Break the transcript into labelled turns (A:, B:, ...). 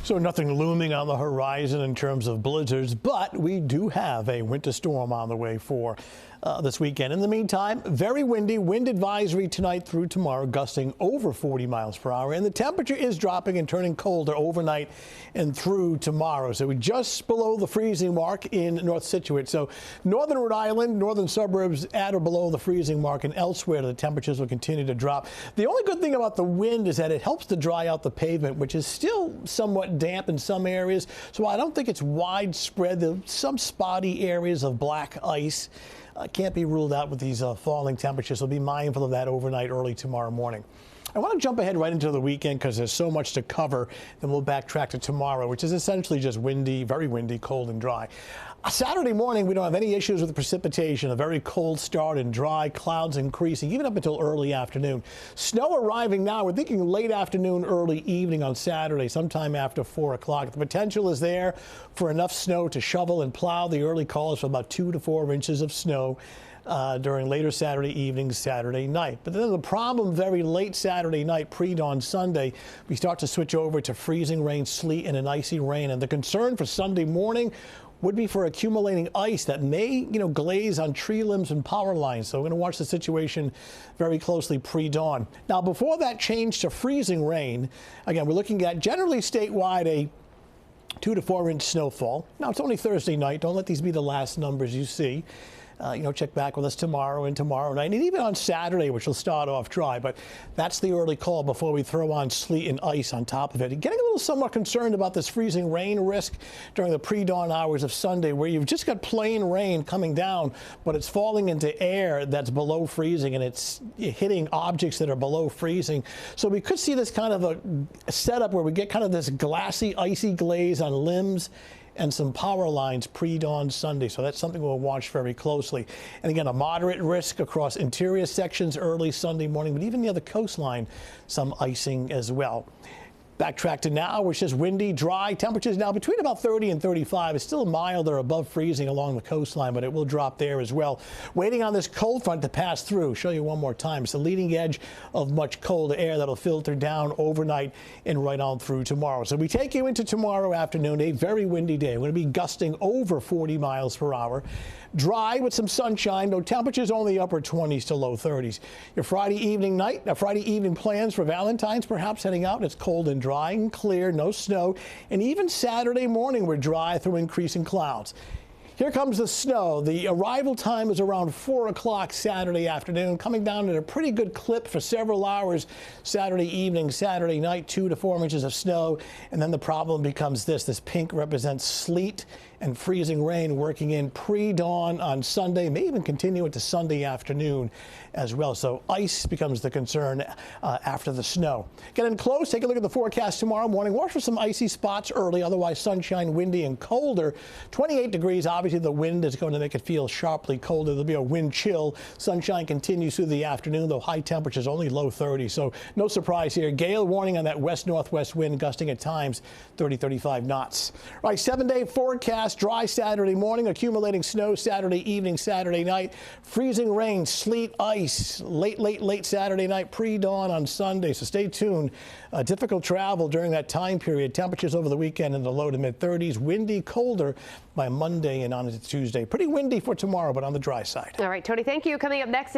A: So nothing looming on the horizon in terms of blizzards, but we do have a winter storm on the way for this weekend. In the meantime, very windy, wind advisory tonight through tomorrow, gusting over 40 miles per hour. And the temperature is dropping and turning colder overnight and through tomorrow. So we're just below the freezing mark in North Scituate. So northern Rhode Island, northern suburbs at or below the freezing mark, and elsewhere the temperatures will continue to drop. The only good thing about the wind is that it helps to dry out the pavement, which is still somewhat damp in some areas. So I don't think it's widespread. There's some spotty areas of black ice. Can't be ruled out with these falling temperatures, so be mindful of that overnight, early tomorrow morning. I want to jump ahead right into the weekend because there's so much to cover. Then we'll backtrack to tomorrow, which is essentially just windy, very windy, cold and dry. Saturday morning, we don't have any issues with the precipitation. A very cold start and dry, clouds increasing even up until early afternoon. Snow arriving now. We're thinking late afternoon, early evening on Saturday, sometime after 4 o'clock. The potential is there for enough snow to shovel and plow. The early call is for about 2 to 4 inches of snow during later Saturday evening, Saturday night. But then the problem, very late Saturday night, pre-dawn Sunday, we start to switch over to freezing rain, sleet, and an icy rain. And the concern for Sunday morning would be for accumulating ice that may, glaze on tree limbs and power lines. So we're going to watch the situation very closely pre-dawn. Now, before that change to freezing rain, again, we're looking at generally statewide a 2 to 4 inch snowfall. Now, it's only Thursday night. Don't let these be the last numbers you see. Check back with us tomorrow and tomorrow night, and even on Saturday, which will start off dry. But that's the early call before we throw on sleet and ice on top of it. Getting a little somewhat concerned about this freezing rain risk during the pre-dawn hours of Sunday, where you've just got plain rain coming down, but it's falling into air that's below freezing, and it's hitting objects that are below freezing. So we could see this kind of a setup where we get kind of this glassy, icy glaze on limbs and some power lines pre-dawn Sunday. So that's something we'll watch very closely. And again, a moderate risk across interior sections early Sunday morning, but even near the coastline, some icing as well. Backtrack to now, which is windy, dry. Temperatures now between about 30 and 35. It's still mild or above freezing along the coastline, but it will drop there as well. Waiting on this cold front to pass through. Show you one more time. It's the leading edge of much colder air that'll filter down overnight and right on through tomorrow. So we take you into tomorrow afternoon, a very windy day. We're going to be gusting over 40 miles per hour. Dry with some sunshine, though temperatures only upper 20s to low 30s. Your Friday evening Friday evening plans for Valentine's, perhaps heading out. It's cold and dry and clear, no snow. And even Saturday morning, we're dry through increasing clouds. Here comes the snow. The arrival time is around 4 o'clock Saturday afternoon, coming down at a pretty good clip for several hours Saturday evening, Saturday night, 2 to 4 inches of snow. And then the problem becomes this pink represents sleet and freezing rain working in pre-dawn on Sunday, may even continue into Sunday afternoon as well. So ice becomes the concern after the snow. Get in close, take a look at the forecast tomorrow morning. Watch for some icy spots early, otherwise sunshine, windy and colder. 28 degrees, obviously the wind is going to make it feel sharply colder. There'll be a wind chill. Sunshine continues through the afternoon, though high temperatures only low 30s. So no surprise here. Gale warning on that west-northwest wind gusting at times 30-35 knots. All right, 7-day forecast. Dry Saturday morning, accumulating snow Saturday evening, Saturday night, freezing rain, sleet, ice, late Saturday night, pre-dawn on Sunday. So stay tuned. Difficult travel during that time period. Temperatures over the weekend in the low to mid 30s. Windy, colder by Monday and on into Tuesday. Pretty windy for tomorrow, but on the dry side.
B: All right, Tony, thank you. Coming up next.